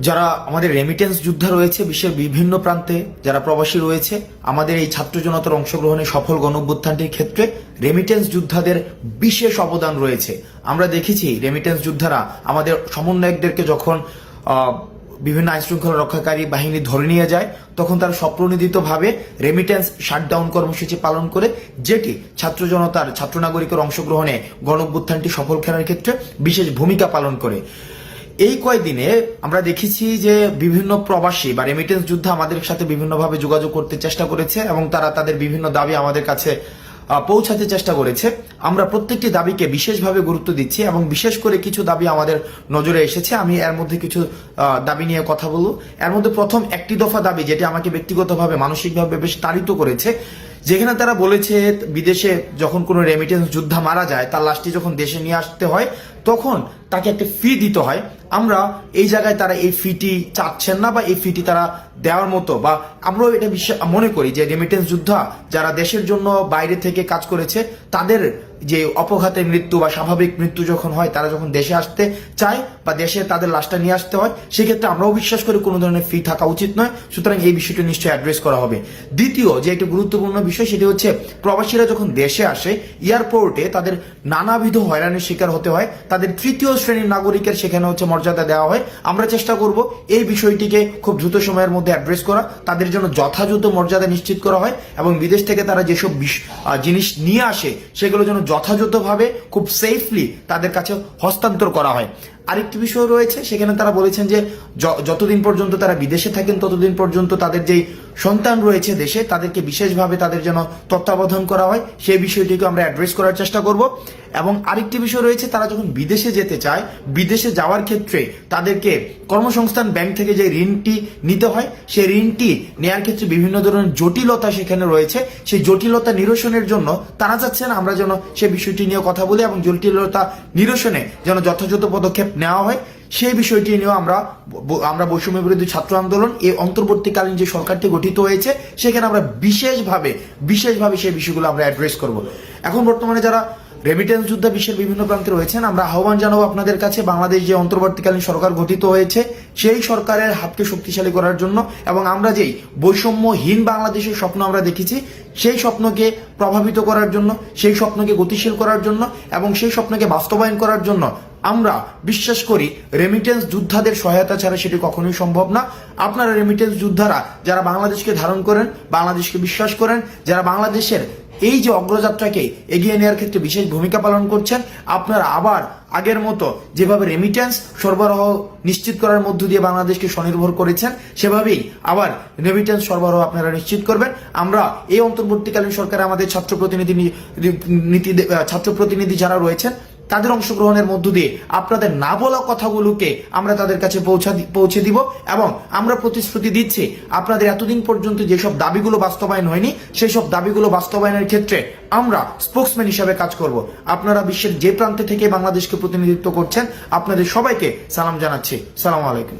যারা আমাদের রেমিটেন্স যোদ্ধা রয়েছে বিশ্বের বিভিন্ন প্রান্তে, যারা প্রবাসী রয়েছে, আমাদের এই ছাত্র জনতার অংশগ্রহণে সফল গণঅভ্যুত্থানটির ক্ষেত্রে রেমিটেন্স যোদ্ধাদের বিশেষ অবদান রয়েছে। আমরা দেখেছি রেমিটেন্স যোদ্ধারা আমাদের সমন্বয়কদেরকে যখন বিভিন্ন আইনশৃঙ্খলা রক্ষাকারী বাহিনী ধরে নিয়ে যায়, তখন তারা স্বপ্রণোদিতভাবে রেমিটেন্স শাটডাউন কর্মসূচি পালন করে, যেটি ছাত্র জনতার, ছাত্র নাগরিকের অংশগ্রহণে গণঅভ্যুত্থানটি সফল করার ক্ষেত্রে বিশেষ ভূমিকা পালন করে। এই কয়েকদিনে আমরা দেখেছি যে বিভিন্ন প্রবাসী বা রেমিটেন্স যোদ্ধা আমাদের সাথে বিভিন্নভাবে যোগাযোগ করতে চেষ্টা করেছে এবং তারা তাদের বিভিন্ন দাবি আমাদের কাছে পৌঁছাতে চেষ্টা করেছে। আমরা প্রত্যেকটি দাবিকে বিশেষভাবে গুরুত্ব দিচ্ছি এবং বিশেষ করে কিছু দাবি আমাদের নজরে এসেছে। আমি এর মধ্যে কিছু দাবি নিয়ে কথা বলবো। এর মধ্যে প্রথম একটি দফা দাবি, যেটি আমাকে ব্যক্তিগতভাবে মানসিকভাবে বেশ তাড়িত করেছে, যেখানে তারা বলেছে বিদেশে যখন কোনো রেমিটেন্স যোদ্ধা মারা যায়, তার লাশটি যখন দেশে নিয়ে আসতে হয় তখন তাকে একটা ফি দিতে হয়। আমরা এই জায়গায় তারা এই ফিটি চাচ্ছেন না বা এই ফিটি তারা দেওয়ার মতো, বা আমরাও এটা মনে করি যে রেমিটেন্স যোদ্ধা যারা দেশের জন্য বাইরে থেকে কাজ করেছে, তাদের যে অপঘাতে মৃত্যু বা স্বাভাবিক মৃত্যু যখন হয়, তারা যখন দেশে আসতে চায় বা দেশে তাদের লাশটা নিয়ে আসতে হয়, সেক্ষেত্রে আমরাও বিশ্বাস করি কোনো ধরনের ফি থাকা উচিত নয়। সুতরাং এই বিষয়টি নিশ্চয়ই অ্যাড্রেস করা হবে। দ্বিতীয় যে একটি গুরুত্বপূর্ণ বিষয়, সেটি হচ্ছে প্রবাসীরা যখন দেশে আসে, এয়ারপোর্টে তাদের নানাবিধ হয়রানির শিকার হতে হয়, তাদের তৃতীয় শ্রেণীর নাগরিকের সেখানে মর্যাদা দেওয়া হয়। আমরা চেষ্টা করব এই বিষয়টিকে খুব দ্রুত সময়ের মধ্যে অ্যাড্রেস করা, তাদের জন্য যথাযথ মর্যাদা নিশ্চিত করা হয় এবং বিদেশ থেকে তারা যেসব জিনিস নিয়ে আসে সেগুলো যেন যথাযথভাবে খুব সেফলি তাদের কাছে হস্তান্তর করা হয়। আরেকটি বিষয় রয়েছে, সেখানে তারা বলেছেন যে যতদিন পর্যন্ত তারা বিদেশে থাকেন ততদিন পর্যন্ত তাদের যেই সন্তান রয়েছে দেশে, তাদেরকে বিশেষভাবে তাদের যেন তত্ত্বাবধান করা হয়, সেই বিষয়টিকে আমরা অ্যাড্রেস করার চেষ্টা করব। এবং আরেকটি বিষয় রয়েছে, তারা যখন বিদেশে যেতে চায়, বিদেশে যাওয়ার ক্ষেত্রে তাদেরকে কর্মসংস্থান ব্যাংক থেকে যে ঋণটি নিতে হয়, সেই ঋণটি নেওয়ার ক্ষেত্রে বিভিন্ন ধরনের জটিলতা সেখানে রয়েছে। সেই জটিলতা নিরসনের জন্য তারা চাচ্ছেন আমরা যেন সেই বিষয়টি নিয়ে কথা বলি এবং জটিলতা নিরসনে যেন যথাযথ পদক্ষেপ নেওয়া হয়। সেই বিষয়টি নিয়েও আমরা বৈষম্য বিরোধী ছাত্র আন্দোলন, এই অন্তর্বর্তীকালীন যে সরকারটি গঠিত হয়েছে, সেখানে আমরা বিশেষভাবে সেই বিষয়গুলো আমরা অ্যাড্রেস করব। এখন বর্তমানে যারা রেমিটেন্স যোদ্ধা বিশ্বের বিভিন্ন প্রান্তে রয়েছেন, আমরা আহ্বান জানাবো আপনাদের কাছে, বাংলাদেশ যে অন্তর্বর্তীকালীন সরকার গঠিত হয়েছে, সেই সরকারের হাতকে শক্তিশালী করার জন্য এবং আমরা যেই বৈষম্যহীন বাংলাদেশের স্বপ্ন আমরা দেখেছি, সেই স্বপ্নকে প্রভাবিত করার জন্য, সেই স্বপ্নকে গতিশীল করার জন্য এবং সেই স্বপ্নকে বাস্তবায়ন করার জন্য আমরা বিশ্বাস করি রেমিটেন্স যোদ্ধাদের সহায়তা ছাড়া সেটি কখনোই সম্ভব না। আপনারা রেমিটেন্স যোদ্ধারা যারা বাংলাদেশকে ধারণ করেন, বাংলাদেশকে বিশ্বাস করেন, যারা বাংলাদেশের এই যে অগ্রযাত্রাকে এগিয়ে নেওয়ার ক্ষেত্রে বিশেষ ভূমিকা পালন করছেন, আপনারা আবার আগের মতো যেভাবে রেমিটেন্স সরবরাহ নিশ্চিত করার মধ্য দিয়ে বাংলাদেশকে স্বনির্ভর করেছেন, সেভাবেই আবার রেমিটেন্স সরবরাহ আপনারা নিশ্চিত করবেন। আমরা এই অন্তর্বর্তীকালীন সরকারে আমাদের ছাত্র প্রতিনিধি যারা রয়েছেন, তাদের অংশগ্রহণের মধ্য দিয়ে আপনাদের না বলা কথাগুলোকে আমরা তাদের কাছে পৌঁছে দিব এবং আমরা প্রতিশ্রুতি দিচ্ছি আপনাদের এতদিন পর্যন্ত যেসব দাবিগুলো বাস্তবায়ন হয়নি, সেই সব দাবিগুলো বাস্তবায়নের ক্ষেত্রে আমরা স্পোকসম্যান হিসাবে কাজ করব। আপনারা বিশ্বের যে প্রান্তে থেকে বাংলাদেশকে প্রতিনিধিত্ব করছেন, আপনাদের সবাইকে সালাম জানাচ্ছি। সালাম আলাইকুম।